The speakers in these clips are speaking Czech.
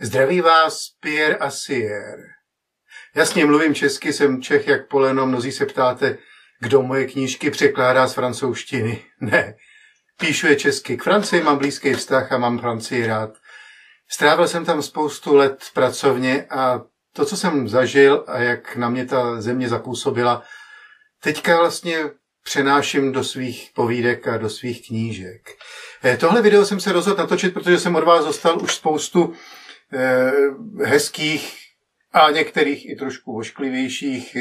Zdraví vás Pierre Asier. Jasně mluvím česky, jsem Čech jak poleno, mnozí se ptáte, kdo moje knížky překládá z francouzštiny. Ne, píšu je česky. K Francii mám blízký vztah a mám Francii rád. Strávil jsem tam spoustu let pracovně a to, co jsem zažil a jak na mě ta země zapůsobila, teďka vlastně přenáším do svých povídek a do svých knížek. Tohle video jsem se rozhodl natočit, protože jsem od vás dostal už spoustu hezkých a některých i trošku ošklivějších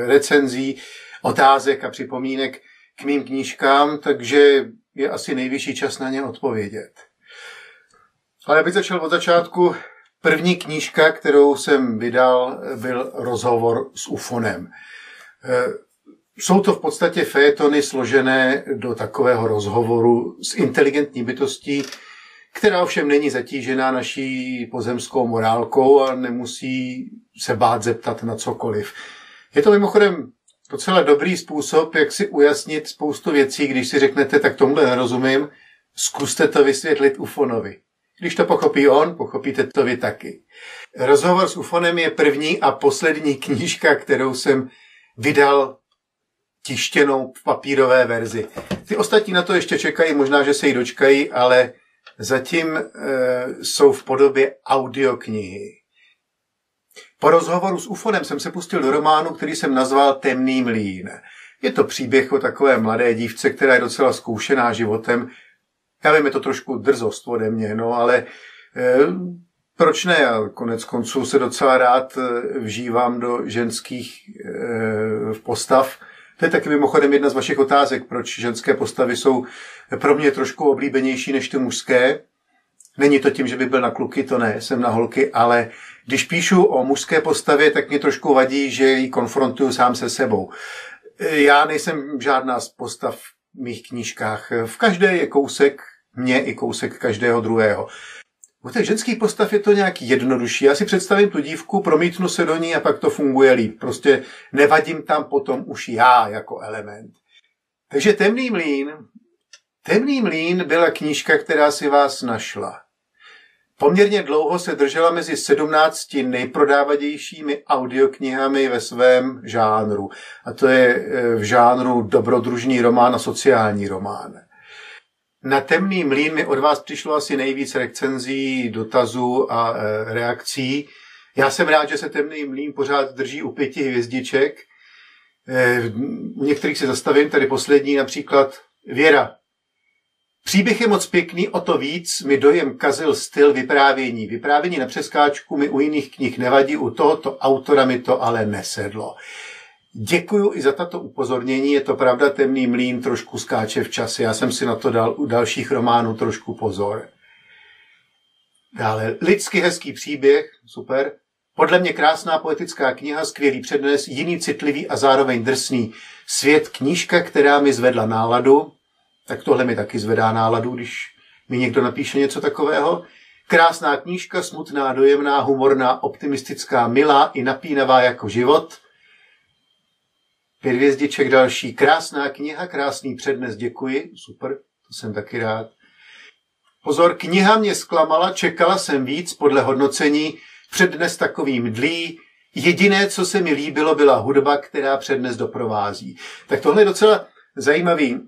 recenzí, otázek a připomínek k mým knížkám, takže je asi nejvyšší čas na ně odpovědět. Ale abych začal od začátku, první knížka, kterou jsem vydal, byl rozhovor s Ufonem. Jsou to v podstatě fejetony složené do takového rozhovoru s inteligentní bytostí, která ovšem není zatížená naší pozemskou morálkou a nemusí se bát zeptat na cokoliv. Je to mimochodem docela dobrý způsob, jak si ujasnit spoustu věcí, když si řeknete, tak tomuhle nerozumím, zkuste to vysvětlit Ufonovi. Když to pochopí on, pochopíte to vy taky. Rozhovor s Ufonem je první a poslední knížka, kterou jsem vydal tištěnou v papírové verzi. Ty ostatní na to ještě čekají, možná, že se jí dočkají, ale zatím jsou v podobě audioknihy. Po rozhovoru s Ufonem jsem se pustil do románu, který jsem nazval Temný mlýn. Je to příběh o takové mladé dívce, která je docela zkoušená životem. Já vím, je to trošku drzost ode mě, no ale proč ne? Já konec konců se docela rád vžívám do ženských postav. To je taky mimochodem jedna z vašich otázek, proč ženské postavy jsou pro mě trošku oblíbenější než ty mužské. Není to tím, že by byl na kluky, to ne, jsem na holky, ale když píšu o mužské postavě, tak mě trošku vadí, že ji konfrontuju sám se sebou. Já nejsem žádná z postav v mých knížkách. V každé je kousek mě i kousek každého druhého. U těch ženských postav je to nějak jednodušší. Já si představím tu dívku, promítnu se do ní a pak to funguje líp. Prostě nevadím tam potom už já jako element. Takže Temný mlýn. Temný mlýn byla knížka, která si vás našla. Poměrně dlouho se držela mezi 17 nejprodávanějšími audioknihami ve svém žánru. A to je v žánru dobrodružný román a sociální román. Na Temný mlýn mi od vás přišlo asi nejvíc recenzí, dotazů a reakcí. Já jsem rád, že se Temný mlýn pořád drží u 5 hvězdiček. U některých se zastavím, tady poslední například Věra. Příběh je moc pěkný, o to víc mi dojem kazil styl vyprávění. Vyprávění na přeskáčku mi u jiných knih nevadí, u tohoto autora mi to ale nesedlo. Děkuju i za tato upozornění, je to pravda, Temný mlýn trošku skáče v čase, já jsem si na to dal u dalších románů trošku pozor. Dále, lidsky hezký příběh, super. Podle mě krásná poetická kniha, skvělý přednes, jiný citlivý a zároveň drsný svět, knížka, která mi zvedla náladu. Tak tohle mi taky zvedá náladu, když mi někdo napíše něco takového. Krásná knížka, smutná, dojemná, humorná, optimistická, milá i napínavá jako život. 5 hvězdiček další. Krásná kniha, krásný přednes, děkuji. Super, to jsem taky rád. Pozor, kniha mě zklamala, čekala jsem víc podle hodnocení. Přednes takový mdlý. Jediné, co se mi líbilo, byla hudba, která přednes doprovází. Tak tohle je docela zajímavý.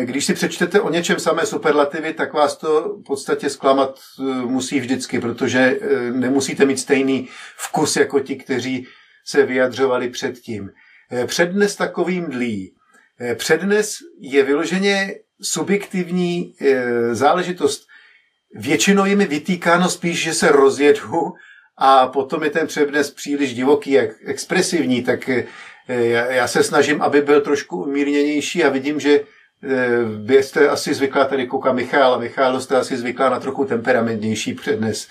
Když si přečtete o něčem samé superlativy, tak vás to v podstatě zklamat musí vždycky, protože nemusíte mít stejný vkus jako ti, kteří se vyjadřovali předtím. Přednes takový mdlý. Přednes je vyloženě subjektivní záležitost. Většinou je mi vytýkáno spíš, že se rozjedu a potom je ten přednes příliš divoký a expresivní, tak já se snažím, aby byl trošku umírněnější a vidím, že vy jste asi zvyklá, tady kouká Michaela, jste asi zvyklá na trochu temperamentnější přednes.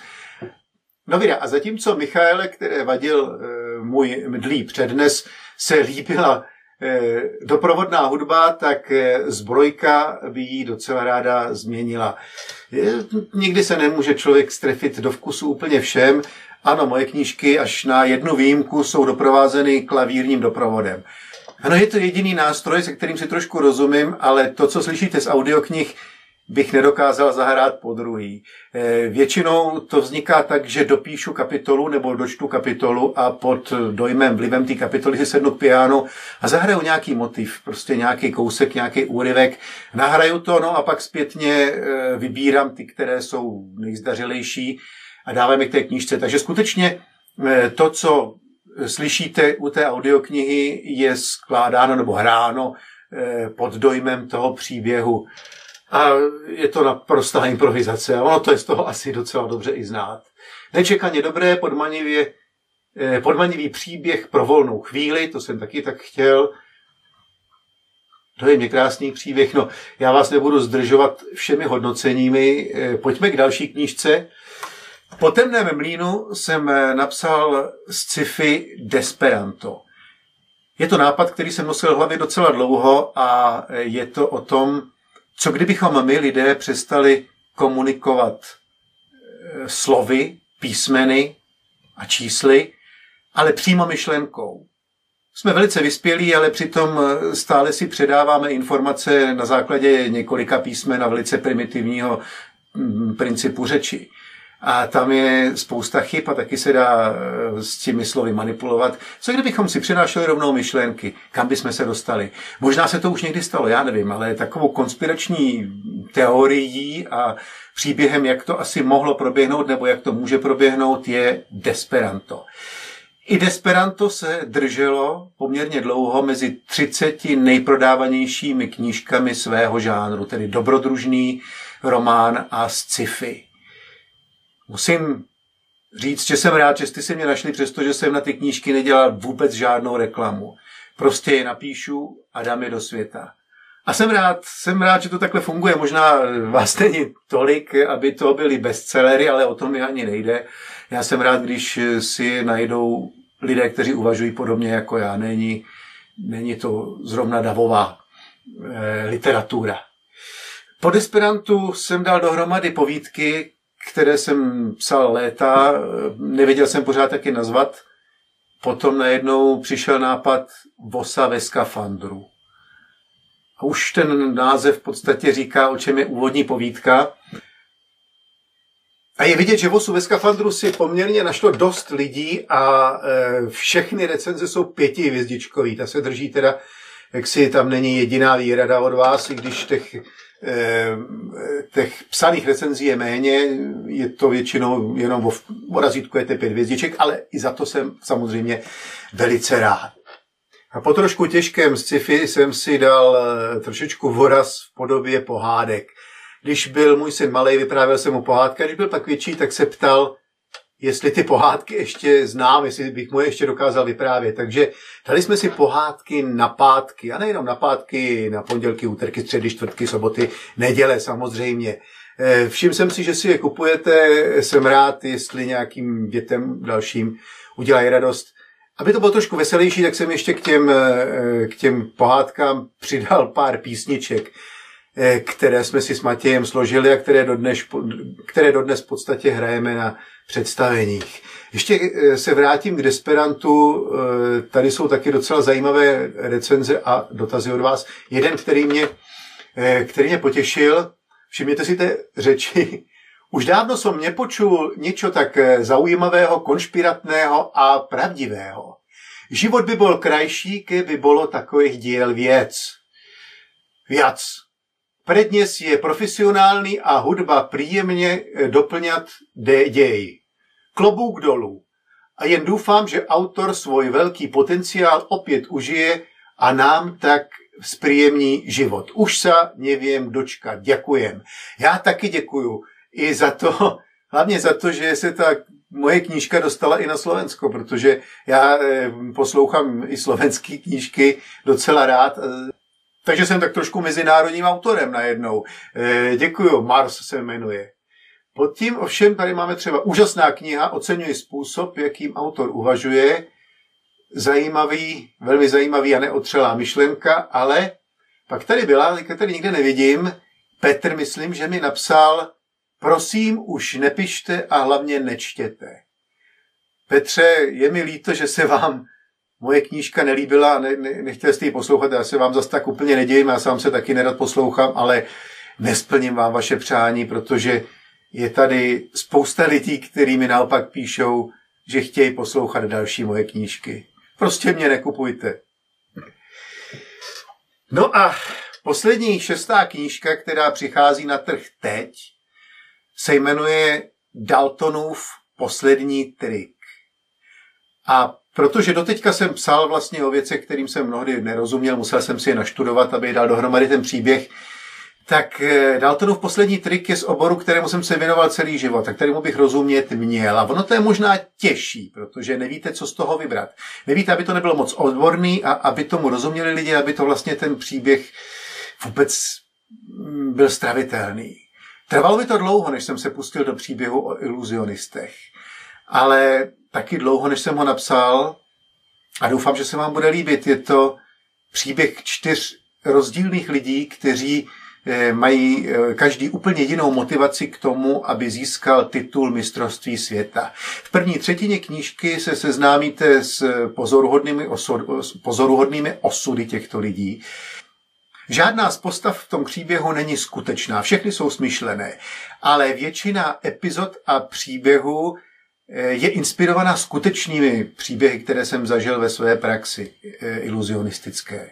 No vida, a zatímco Michaele, které vadil můj mdlý přednes, se líbila doprovodná hudba, tak zbrojka by jí docela ráda změnila. Nikdy se nemůže člověk strefit do vkusu úplně všem. Ano, moje knížky až na jednu výjimku jsou doprovázeny klavírním doprovodem. Ano, je to jediný nástroj, se kterým si trošku rozumím, ale to, co slyšíte z audioknih, bych nedokázal zahrát podruhý. Většinou to vzniká tak, že dopíšu kapitolu nebo dočtu kapitolu a pod dojmem, vlivem té kapitoly si sednu k pianu a zahraju nějaký motiv, prostě nějaký kousek, nějaký úryvek, nahraju to, no a pak zpětně vybírám ty, které jsou nejzdařilejší a dávám je k té knížce. Takže skutečně to, co slyšíte u té audioknihy, je skládáno nebo hráno pod dojmem toho příběhu. A je to naprostá improvizace a ono to je z toho asi docela dobře i znát. Nečekaně dobré, podmanivý příběh pro volnou chvíli, to jsem taky tak chtěl. To je mě krásný příběh. No, já vás nebudu zdržovat všemi hodnoceními. Pojďme k další knížce. Po temném mlýnu jsem napsal sci-fi Desperanto. Je to nápad, který jsem nosil v hlavě docela dlouho a je to o tom, co kdybychom my lidé přestali komunikovat slovy, písmeny a čísly, ale přímo myšlenkou. Jsme velice vyspělí, ale přitom stále si předáváme informace na základě několika písmen a velice primitivního principu řeči. A tam je spousta chyb a taky se dá s těmi slovy manipulovat. Co kdybychom si přinášeli rovnou myšlenky? Kam bychom se dostali? Možná se to už někdy stalo, já nevím, ale takovou konspirační teorií a příběhem, jak to asi mohlo proběhnout nebo jak to může proběhnout, je Desperanto. I Desperanto se drželo poměrně dlouho mezi 30 nejprodávanějšími knížkami svého žánru, tedy dobrodružný román a sci-fi. Musím říct, že jsem rád, že jste si mě našli, přestože jsem na ty knížky nedělal vůbec žádnou reklamu. Prostě je napíšu a dám je do světa. A jsem rád, že to takhle funguje. Možná vás není tolik, aby to byly bestsellery, ale o tom mi ani nejde. Já jsem rád, když si najdou lidé, kteří uvažují podobně jako já. Není to zrovna davová literatura. Po Desperantu jsem dal dohromady povídky, které jsem psal léta, nevěděl jsem pořád taky nazvat. Potom najednou přišel nápad Vosa ve skafandru. A už ten název v podstatě říká, o čem je úvodní povídka. A je vidět, že Vosu ve skafandru si poměrně našlo dost lidí a všechny recenze jsou 5hvězdičkový. Ta se drží teda, jak si tam není jediná výrada od vás, i když těch psaných recenzí je méně, je to většinou jenom o razítku je 5 hvězdiček, ale i za to jsem samozřejmě velice rád. A po trošku těžkém sci-fi jsem si dal trošičku voraz v podobě pohádek. Když byl můj syn malej, vyprávěl jsem mu pohádky, a když byl pak větší, tak se ptal, jestli ty pohádky ještě znám, jestli bych mu je ještě dokázal vyprávět. Takže dali jsme si pohádky na pátky, a nejenom na pátky, na pondělky, úterky, středy, čtvrtky, soboty, neděle samozřejmě. Všiml jsem si, že si je kupujete, jsem rád, jestli nějakým dětem dalším udělají radost. Aby to bylo trošku veselější, tak jsem ještě k těm pohádkám přidal pár písniček, které jsme si s Matějem složili a které dodnes v podstatě hrajeme na představeních. Ještě se vrátím k Desperantu. Tady jsou taky docela zajímavé recenze a dotazy od vás. Jeden, který mě potěšil, všimněte si té řeči. Už dávno som nepočul niečo tak zaujímavého, konšpiratného a pravdivého. Život by bol krajší, keby bolo takových diel viac. Prednes je profesionálny a hudba príjemne doplňať dej. Klobúk dolů. A jen doufám, že autor svoj veľký potenciál opět užije a nám tak spríjemní život. Už sa neviem dočkať. Ďakujem. Já taky děkuju. I za to, hlavně za to, že se ta moje knížka dostala i na Slovensko, protože já poslouchám i slovenské knížky docela rád, takže jsem tak trošku mezinárodním autorem najednou. Děkuju, Mars se jmenuje. Pod tím ovšem tady máme třeba úžasná kniha, oceňuji způsob, jakým autor uvažuje, zajímavý, velmi zajímavý a neotřelá myšlenka, ale pak tady byla, tady nikde nevidím, Petr, myslím, že mi napsal: prosím, už nepište a hlavně nečtěte. Petře, je mi líto, že se vám moje knížka nelíbila a nechtěl jste ji poslouchat, já se vám zase tak úplně nedivím, já sám se taky nerad poslouchám, ale nesplním vám vaše přání, protože je tady spousta lidí, kteří mi naopak píšou, že chtějí poslouchat další moje knížky. Prostě mě nekupujte. No a poslední 6. knížka, která přichází na trh teď, se jmenuje Daltonův poslední trik. A protože doteďka jsem psal vlastně o věcech, kterým jsem mnohdy nerozuměl, musel jsem si je naštudovat, aby dal dohromady ten příběh, tak Daltonův poslední trik je z oboru, kterému jsem se věnoval celý život a kterému bych rozumět měl. A ono to je možná těžší, protože nevíte, co z toho vybrat. Nevíte, aby to nebylo moc odborný a aby tomu rozuměli lidi, aby to vlastně ten příběh vůbec byl stravitelný. Trvalo mi to dlouho, než jsem se pustil do příběhu o iluzionistech. Ale taky dlouho, než jsem ho napsal a doufám, že se vám bude líbit. Je to příběh 4 rozdílných lidí, kteří mají každý úplně jinou motivaci k tomu, aby získal titul mistrovství světa. V první třetině knížky se seznámíte s pozoruhodnými osudy těchto lidí. Žádná z postav v tom příběhu není skutečná, všechny jsou smyšlené, ale většina epizod a příběhů je inspirovaná skutečnými příběhy, které jsem zažil ve své praxi iluzionistické.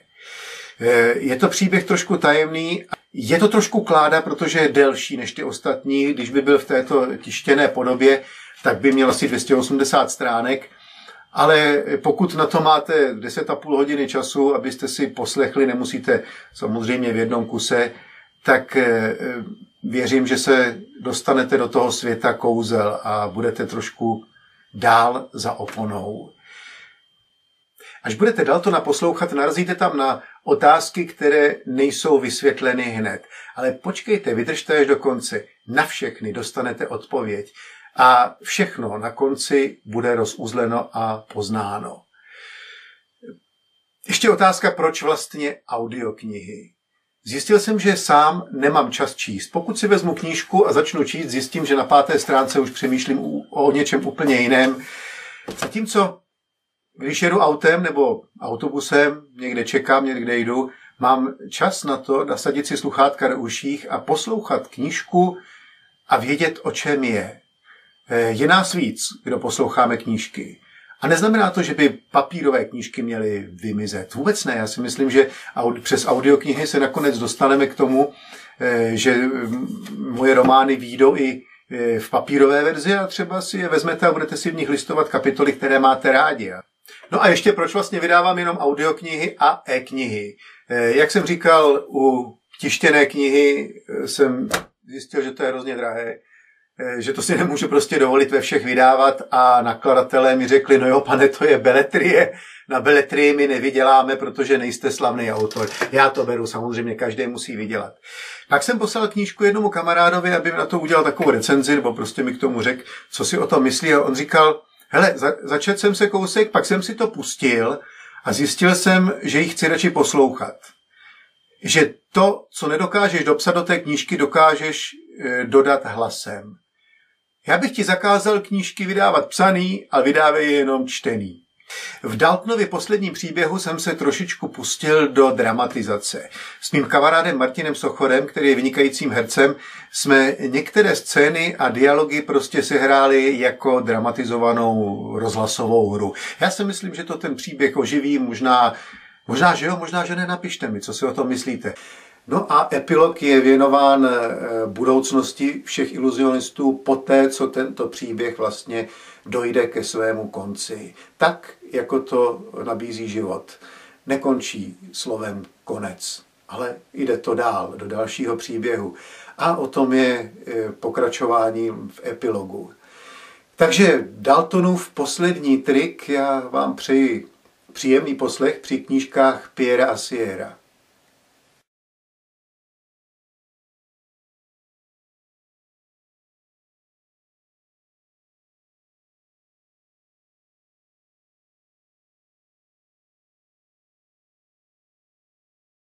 Je to příběh trošku tajemný, je to trošku kláda, protože je delší než ty ostatní. Když by byl v této tištěné podobě, tak by měl asi 280 stránek, ale pokud na to máte 10,5 hodiny času, abyste si poslechli, nemusíte samozřejmě v jednom kuse, tak věřím, že se dostanete do toho světa kouzel a budete trošku dál za oponou. Až budete Daltona poslouchat, narazíte tam na otázky, které nejsou vysvětleny hned. Ale počkejte, vydržte až do konce. Na všechny dostanete odpověď. A všechno na konci bude rozuzleno a poznáno. Ještě otázka, proč vlastně audioknihy. Zjistil jsem, že sám nemám čas číst. Pokud si vezmu knížku a začnu číst, zjistím, že na 5. stránce už přemýšlím o něčem úplně jiném. Zatímco, když jedu autem nebo autobusem, někde čekám, někde jdu, mám čas na to nasadit si sluchátka do uších a poslouchat knížku a vědět, o čem je. Je nás víc, kdo posloucháme knížky. A neznamená to, že by papírové knížky měly vymizet. Vůbec ne. Já si myslím, že přes audioknihy se nakonec dostaneme k tomu, že moje romány vyjdou i v papírové verzi a třeba si je vezmete a budete si v nich listovat kapitoly, které máte rádi. No a ještě proč vlastně vydávám jenom audioknihy a e-knihy. Jak jsem říkal, u tištěné knihy jsem zjistil, že to je hrozně drahé, že to si nemůžu prostě dovolit ve všech vydávat a nakladatelé mi řekli, no jo, pane, to je beletrie, na beletrii my nevyděláme, protože nejste slavný autor. Já to beru, samozřejmě každý musí vydělat. Pak jsem poslal knížku jednomu kamarádovi, aby mi na to udělal takovou recenzi, nebo prostě mi k tomu řekl, co si o tom myslí a on říkal, hele, začet jsem se kousek, pak jsem si to pustil a zjistil jsem, že ji chci radši poslouchat. Že to, co nedokážeš dopsat do té knížky, dokážeš dodat hlasem. Já bych ti zakázal knížky vydávat psaný, ale vydávej je jenom čtený. V Daltonově posledním příběhu jsem se trošičku pustil do dramatizace. S mým kamarádem Martinem Sochorem, který je vynikajícím hercem, jsme některé scény a dialogy prostě sehráli jako dramatizovanou rozhlasovou hru. Já si myslím, že to ten příběh oživí, možná že jo, možná že ne, napište mi, co si o tom myslíte. No a epilog je věnován budoucnosti všech iluzionistů poté, co tento příběh vlastně dojde ke svému konci. Tak, jako to nabízí život. Nekončí slovem konec, ale jde to dál, do dalšího příběhu. A o tom je pokračování v epilogu. Takže Daltonův poslední trik, já vám přeji příjemný poslech při knížkách Pierra a Sierra.